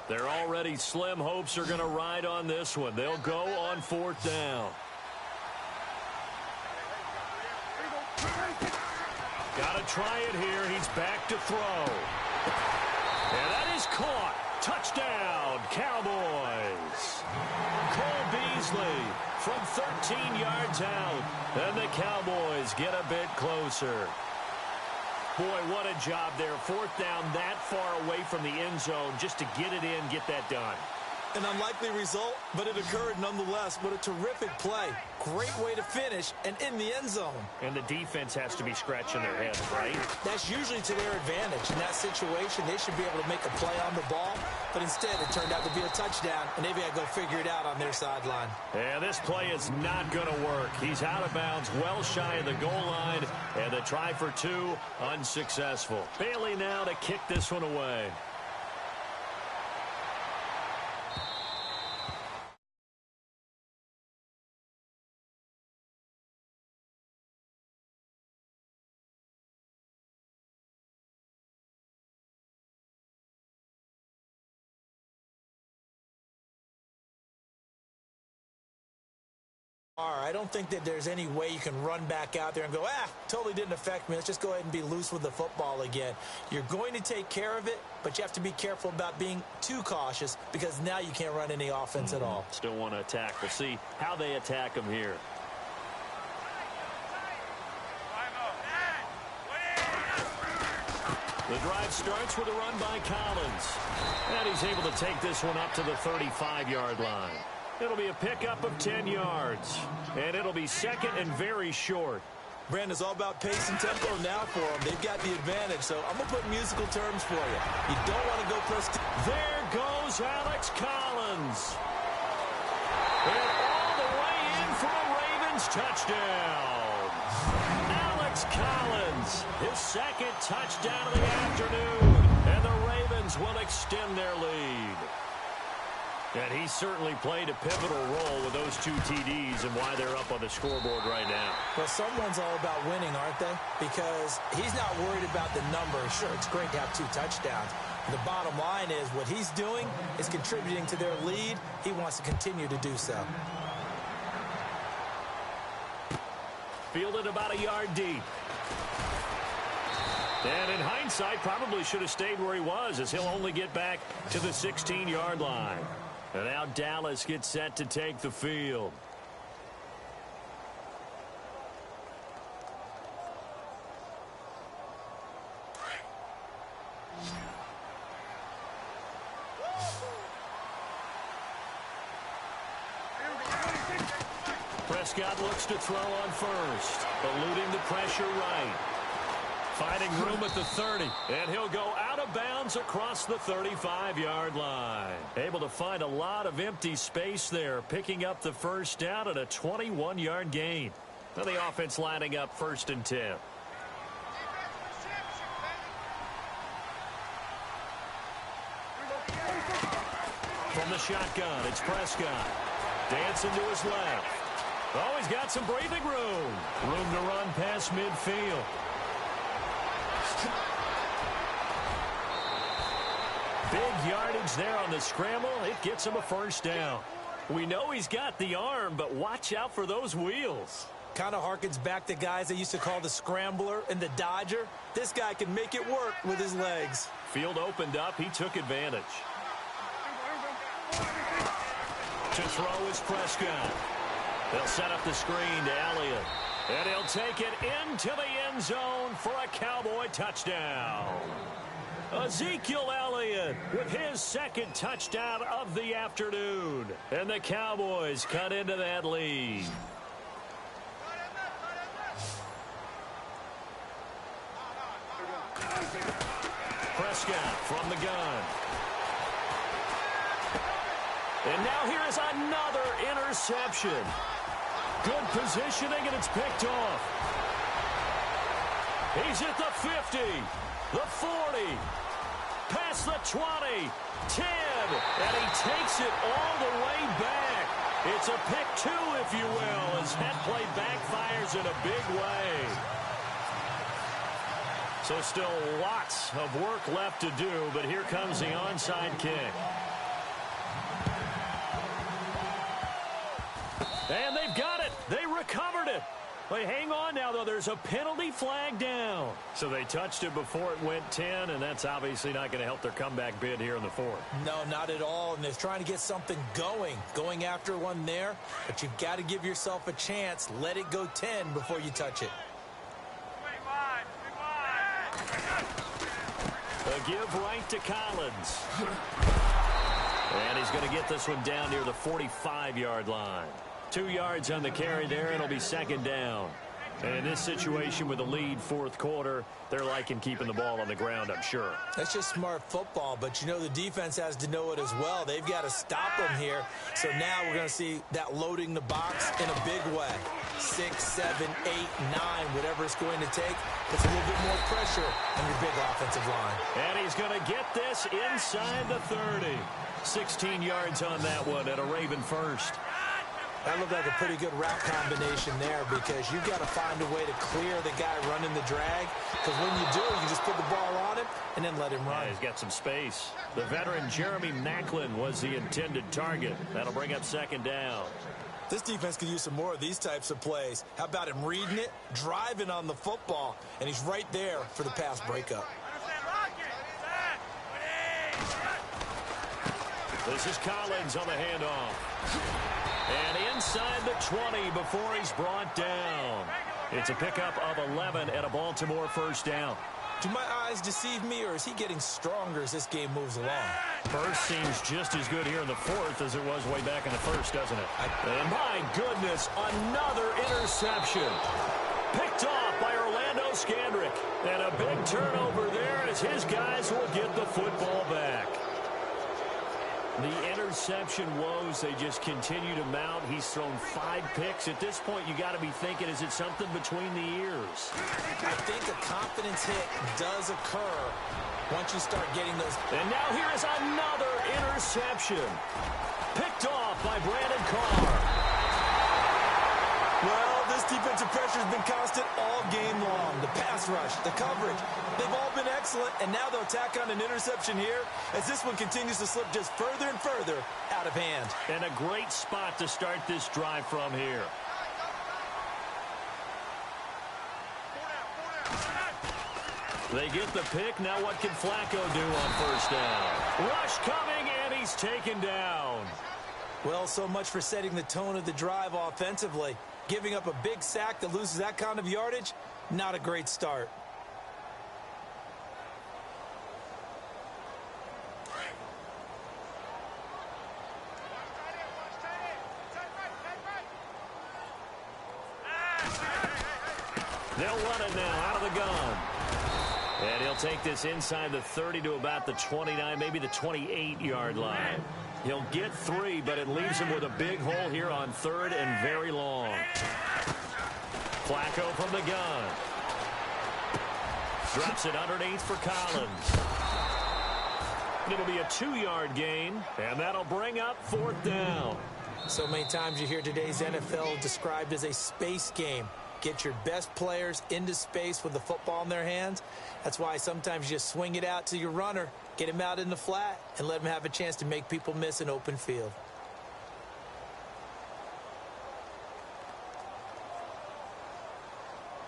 They're already slim hopes are going to ride on this one. They'll go on 4th down. Got to try it here. He's back to throw. And that is caught. Touchdown, Cowboys. Cole Beasley from 13 yards out. And the Cowboys get a bit closer. Boy, what a job there. 4th down that far away from the end zone just to get it in, get that done. An unlikely result, but it occurred nonetheless. What a terrific play. Great way to finish and in the end zone. And the defense has to be scratching their heads, right? That's usually to their advantage. In that situation, they should be able to make a play on the ball, but instead it turned out to be a touchdown, and they've got to go figure it out on their sideline. Yeah, this play is not going to work. He's out of bounds, well shy of the goal line, and the try for 2 unsuccessful. Bailey now to kick this one away. I don't think that there's any way you can run back out there and go, totally didn't affect me. Let's just go ahead and be loose with the football again. You're going to take care of it, but you have to be careful about being too cautious because now you can't run any offense at all. Still want to attack. We'll see how they attack them here. The drive starts with a run by Collins. And he's able to take this one up to the 35-yard line. It'll be a pickup of 10 yards. And it'll be 2nd and very short. Brandon, it's all about pace and tempo now for them. They've got the advantage, so I'm going to put musical terms for you. You don't want to go plus. There goes Alex Collins. And all the way in for a Ravens touchdown. Alex Collins, his 2nd touchdown of the afternoon. And the Ravens will extend their lead. And he certainly played a pivotal role with those 2 TDs and why they're up on the scoreboard right now. Well, someone's all about winning, aren't they? Because he's not worried about the number. Sure, it's great to have 2 touchdowns. The bottom line is what he's doing is contributing to their lead. He wants to continue to do so. Fielded about a yard deep. And in hindsight, probably should have stayed where he was, as he'll only get back to the 16-yard line. And now Dallas gets set to take the field. Prescott looks to throw on first, eluding the pressure right. Finding room at the 30, and he'll go out of bounds across the 35-yard line. Able to find a lot of empty space there, picking up the first down at a 21-yard gain. Now the offense lining up 1st and 10. From the shotgun, it's Prescott. Dancing to his left. Oh, he's got some breathing room. Room to run past midfield. Big yardage there on the scramble. It gets him a first down. We know he's got the arm, but watch out for those wheels. Kind of harkens back to guys they used to call the scrambler and the dodger. This guy can make it work with his legs. Field opened up. He took advantage. To throw is Prescott. They'll set up the screen to Elliott. And he'll take it into the end zone for a Cowboy touchdown. Ezekiel Elliott with his 2nd touchdown of the afternoon. And the Cowboys cut into that lead. Prescott from the gun. And now here is another interception. Good positioning, and it's picked off. He's at the 50, the 40, past the 20, 10, and he takes it all the way back. It's a pick 2, if you will, as that play backfires in a big way. So still lots of work left to do, but here comes the onside kick. And they've got it. They recovered it. They hang on now, though. There's a penalty flag down. So they touched it before it went 10, and that's obviously not going to help their comeback bid here in the 4th. No, not at all. And they're trying to get something going after one there. But you've got to give yourself a chance. Let it go 10 before you touch it. A give right to Collins. And he's going to get this one down near the 45-yard line. 2 yards on the carry there, and it'll be 2nd down. And in this situation with the lead 4th quarter, they're liking keeping the ball on the ground, I'm sure. That's just smart football, but you know the defense has to know it as well. They've got to stop them here. So now we're going to see that loading the box in a big way. 6, 7, 8, 9, whatever it's going to take. Puts a little bit more pressure on your big offensive line. And he's going to get this inside the 30. 16 yards on that one at a Raven first. That looked like a pretty good route combination there, because you've got to find a way to clear the guy running the drag. Because when you do, you just put the ball on him and then let him run. Yeah, he's got some space. The veteran Jeremy Maclin was the intended target. That'll bring up 2nd down. This defense could use some more of these types of plays. How about him reading it, driving on the football, and he's right there for the pass breakup. This is Collins on the handoff. And inside the 20 before he's brought down. It's a pickup of 11 and a Baltimore first down. Do my eyes deceive me, or is he getting stronger as this game moves along? First seems just as good here in the 4th as it was way back in the 1st, doesn't it? And my goodness, another interception. Picked off by Orlando Scandrick. And a big turnover there as his guys will get the football back. The interception woes, they just continue to mount. He's thrown 5 picks. At this point, you got to be thinking, is it something between the ears? I think a confidence hit does occur once you start getting those. And now here is another interception. Picked off by Brandon Carr. Well, this defensive pressure has been constant all game long. The pass rush, the coverage, they've all been excellent, and now they'll tack on an interception here as this one continues to slip just further and further out of hand. And a great spot to start this drive from here. They get the pick. Now what can Flacco do on first down? Rush coming, and he's taken down. Well, so much for setting the tone of the drive offensively. Giving up a big sack that loses that kind of yardage, not a great start. They'll run it now out of the gun. And he'll take this inside the 30 to about the 29, maybe the 28-yard line. He'll get 3, but it leaves him with a big hole here on 3rd and very long. Flacco from the gun. Drops it underneath for Collins. It'll be a 2-yard gain, and that'll bring up 4th down. So many times you hear today's NFL described as a space game. Get your best players into space with the football in their hands. That's why sometimes you just swing it out to your runner, get him out in the flat, and let him have a chance to make people miss an open field.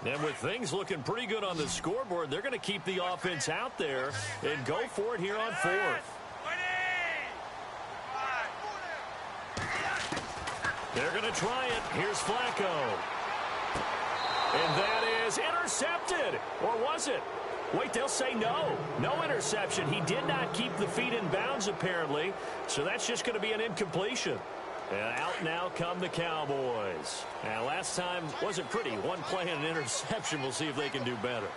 And with things looking pretty good on the scoreboard, they're going to keep the offense out there and go for it here on 4th. They're going to try it. Here's Flacco. And that is intercepted. Or was it? Wait, they'll say no. No interception. He did not keep the feet in bounds, apparently. So that's just going to be an incompletion. And out now come the Cowboys. And last time wasn't pretty. One play and an interception. We'll see if they can do better.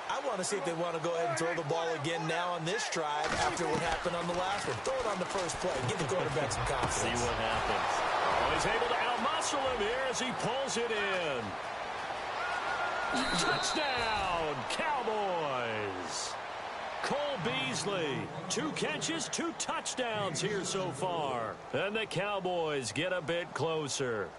I want to see if they want to go ahead and throw the ball again now on this drive after what happened on the last one. Throw it on the first play. Give the quarterback some confidence. See what happens. Oh, he's able to outmuscle him here as he pulls it in. Touchdown, Cowboys. Cole Beasley, 2 catches, 2 touchdowns here so far. And the Cowboys get a bit closer.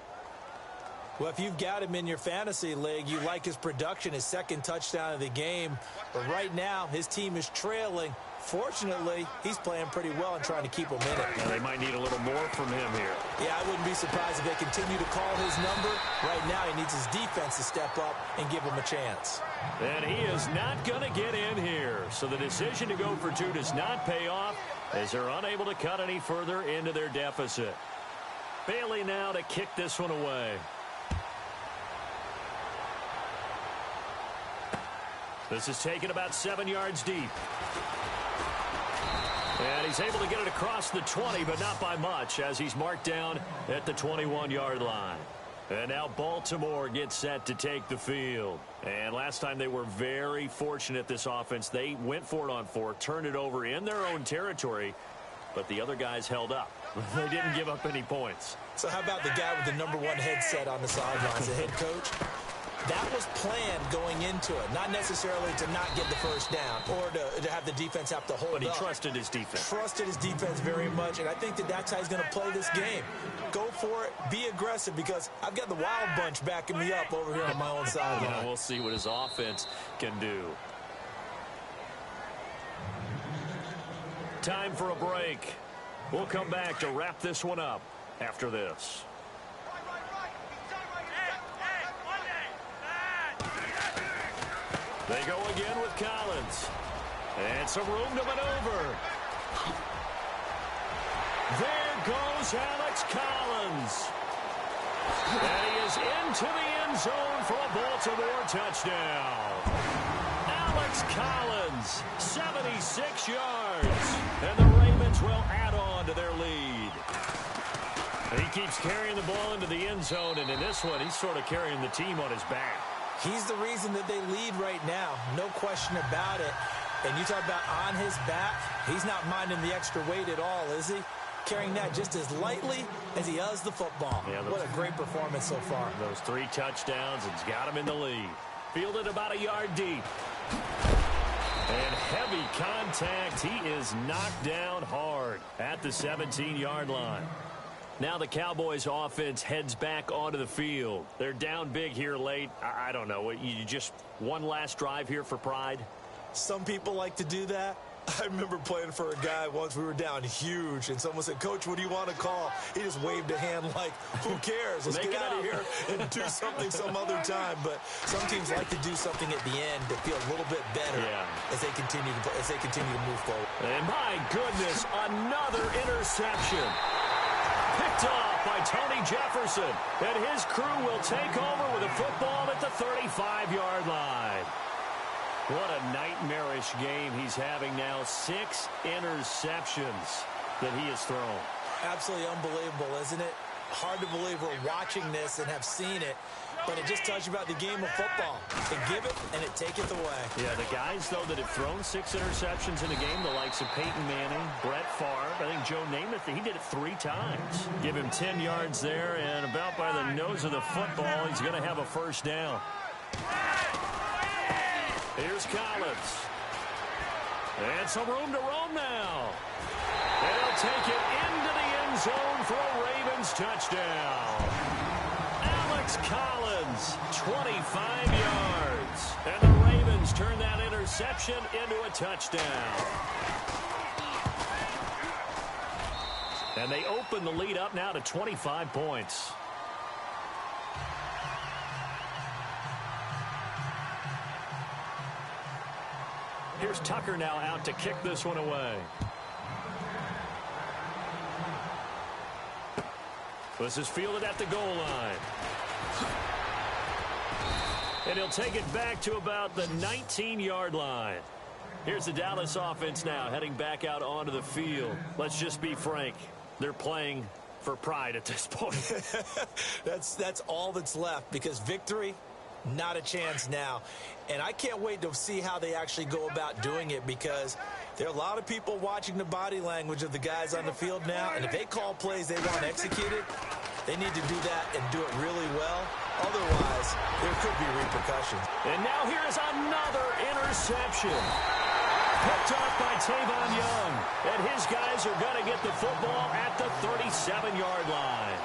Well, if you've got him in your fantasy league, you like his production, his 2nd touchdown of the game. But right now, his team is trailing. Fortunately, he's playing pretty well and trying to keep him in it. Well, they might need a little more from him here. Yeah, I wouldn't be surprised if they continue to call his number. Right now, he needs his defense to step up and give him a chance. And he is not going to get in here. So the decision to go for 2 does not pay off as they're unable to cut any further into their deficit. Bailey now to kick this one away. This is taken about 7 yards deep. And he's able to get it across the 20, but not by much, as he's marked down at the 21-yard line. And now Baltimore gets set to take the field. And last time they were very fortunate, this offense. They went for it on 4, turned it over in their own territory, but the other guys held up. They didn't give up any points. So how about the guy with the #1 headset on the sidelines, the head coach? That was planned going into it, not necessarily to not get the first down or to have the defense have to hold up. But he trusted his defense. Trusted his defense very much, and I think that's how he's going to play this game. Go for it, be aggressive, because I've got the Wild Bunch backing me up over here on my own sideline. Yeah, we'll see what his offense can do. Time for a break. We'll come back to wrap this one up after this. They go again with Collins. And some room to maneuver. There goes Alex Collins. And he is into the end zone for a Baltimore touchdown. Alex Collins, 76 yards. And the Ravens will add on to their lead. He keeps carrying the ball into the end zone, and in this one, he's sort of carrying the team on his back. He's the reason that they lead right now, no question about it. And you talk about on his back, he's not minding the extra weight at all, is he? Carrying that just as lightly as he does the football. Yeah, what a great performance so far. Those 3 touchdowns, it's got him in the lead. Fielded about a yard deep. And heavy contact. He is knocked down hard at the 17-yard line. Now the Cowboys offense heads back onto the field. They're down big here late. I don't know. You just one last drive here for pride? Some people like to do that. I remember playing for a guy once. We were down huge, and someone said, "Coach, what do you want to call?" He just waved a hand like, who cares? Let's get out of here and do something some other time. But some teams like to do something at the end to feel a little bit better as they continue to move forward. And my goodness, another interception. Picked off by Tony Jefferson. And his crew will take over with a football at the 35-yard line. What a nightmarish game he's having now. 6 interceptions that he has thrown. Absolutely unbelievable, isn't it? Hard to believe we're watching this and have seen it, but it just tells you about the game of football. They give it and it taketh away. Yeah, the guys, though, that have thrown 6 interceptions in a game, the likes of Peyton Manning, Brett Favre, I think Joe Namath, he did it 3 times. Give him 10 yards there, and about by the nose of the football, he's going to have a first down. Here's Collins. And some room to roam now. And he'll take it into the end zone for a Ravens touchdown. Alex Collins, 25 yards. And the Ravens turn that interception into a touchdown. And they open the lead up now to 25 points. Here's Tucker now out to kick this one away. This is fielded at the goal line. And he'll take it back to about the 19-yard line. Here's the Dallas offense now heading back out onto the field. Let's just be frank. They're playing for pride at this point. That's all that's left, because victory, not a chance now. And I can't wait to see how they actually go about doing it, because there are a lot of people watching the body language of the guys on the field now, and if they call plays they want executed, they need to do that and do it really well. Otherwise, there could be repercussions. And now here is another interception. Picked off by Tavon Young. And his guys are going to get the football at the 37-yard line.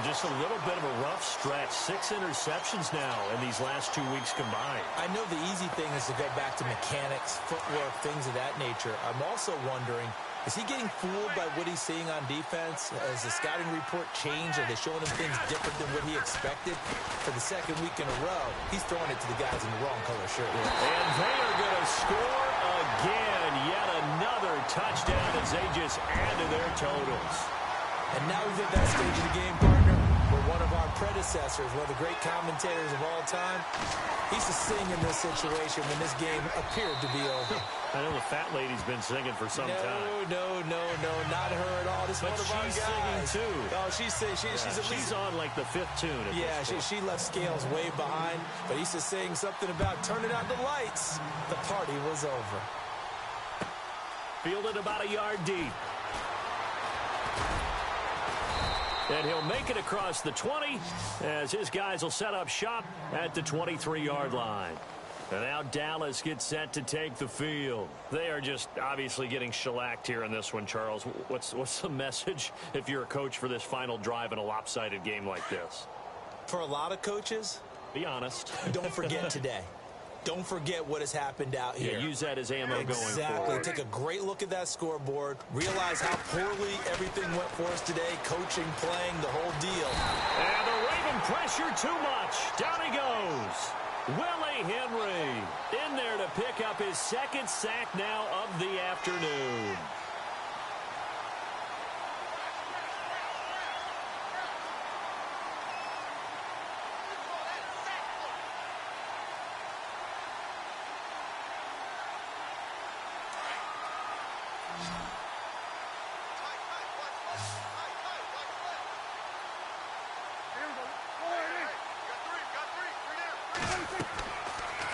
Just a little bit of a rough stretch. 6 interceptions now in these last 2 weeks combined. I know the easy thing is to go back to mechanics, footwork, things of that nature. I'm also wondering, is he getting fooled by what he's seeing on defense? Has the scouting report changed? Are they showing him things different than what he expected? For the second week in a row, he's throwing it to the guys in the wrong color shirt. And they are going to score again. Yet another touchdown as they just add to their totals. And now we've hit that stage of the game, partner, where one of our predecessors, one of the great commentators of all time, he used to sing in this situation when this game appeared to be over. I know the fat lady's been singing for some time. No, not her at all. This is one of our guys. But she's singing too. Oh, she's on like the 5th tune. She left Scales way behind, but he used to sing something about turning out the lights. The party was over. Fielded about a yard deep. And he'll make it across the 20 as his guys will set up shop at the 23-yard line. And now Dallas gets set to take the field. They are just obviously getting shellacked here in this one, Charles. What's the message if you're a coach for this final drive in a lopsided game like this? For a lot of coaches, be honest. Don't forget today. Don't forget what has happened out here. Yeah, use that as ammo going forward. Exactly. Take a great look at that scoreboard. Realize how poorly everything went for us today. Coaching, playing, the whole deal. And the Raven pressure too much. Down he goes. Willie Henry in there to pick up his 2nd sack now of the afternoon.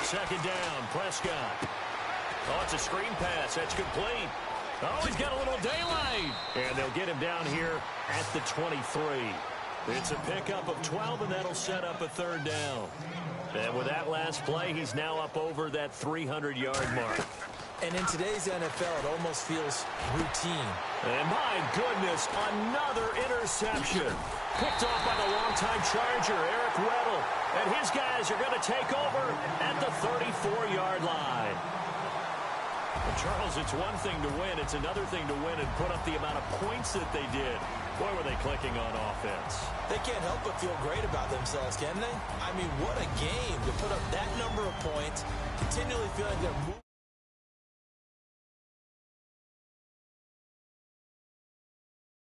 Second down, Prescott. Oh, it's a screen pass. That's complete. Oh, he's got a little daylight. And they'll get him down here at the 23. It's a pickup of 12, and that'll set up a 3rd down. And with that last play, he's now up over that 300-yard mark. And in today's NFL, it almost feels routine. And my goodness, another interception. Picked off by the longtime Charger, Eric Weddle. And his guys are going to take over at the 34-yard line. Well, Charles, it's one thing to win. It's another thing to win and put up the amount of points that they did. Boy, were they clicking on offense. They can't help but feel great about themselves, can they? I mean, what a game to put up that number of points, continually feeling they're moving.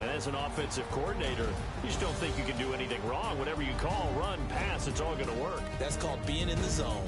And as an offensive coordinator, you just don't think you can do anything wrong. Whatever you call, run, pass, it's all going to work. That's called being in the zone.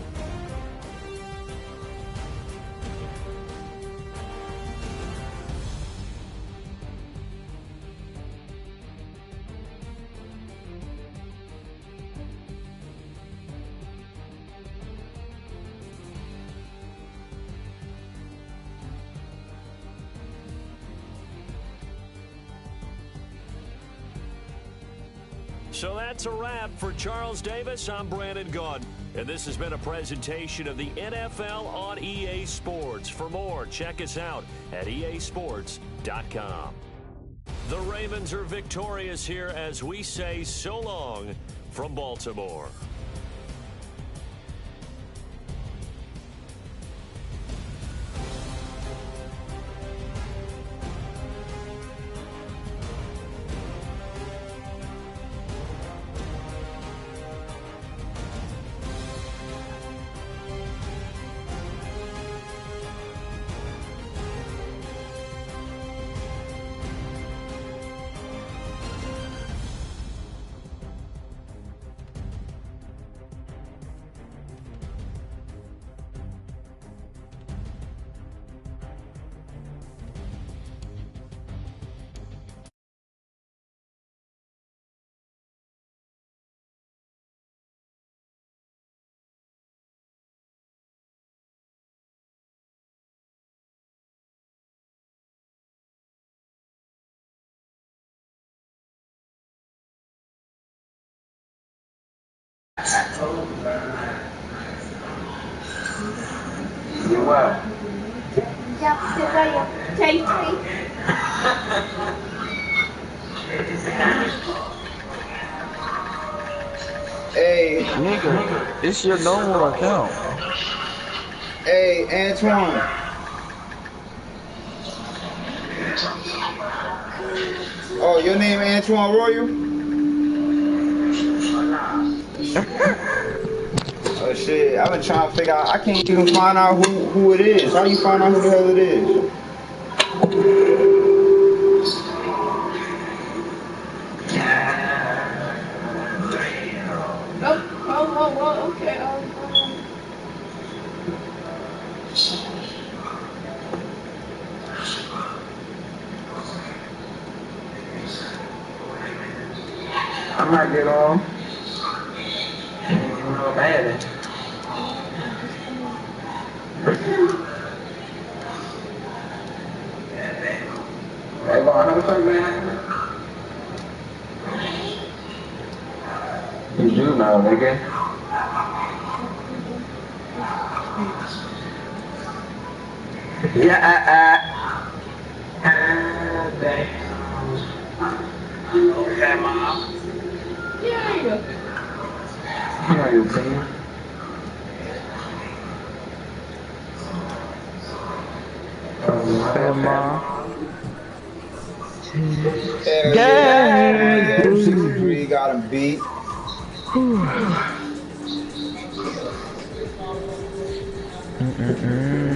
So that's a wrap for Charles Davis. I'm Brandon Gaudin, and this has been a presentation of the NFL on EA Sports. For more, check us out at easports.com. The Ravens are victorious here as we say so long from Baltimore. You what? Tasty. Hey, Nigga, it's your normal account. hey, Antoine. Oh, your name Antoine Royal? Oh shit, I've been trying to figure out. I can't even find out who it is. How you find out who the hell it is? Oh, okay. I might get on. Real bad. Hey, Vaughn, how the fuck, man? You do know, nigga. Yeah, okay, Mom. Yeah. You know your team. Hey, Mom. Hell yeah. 63 got him beat. Mm-mm-mm.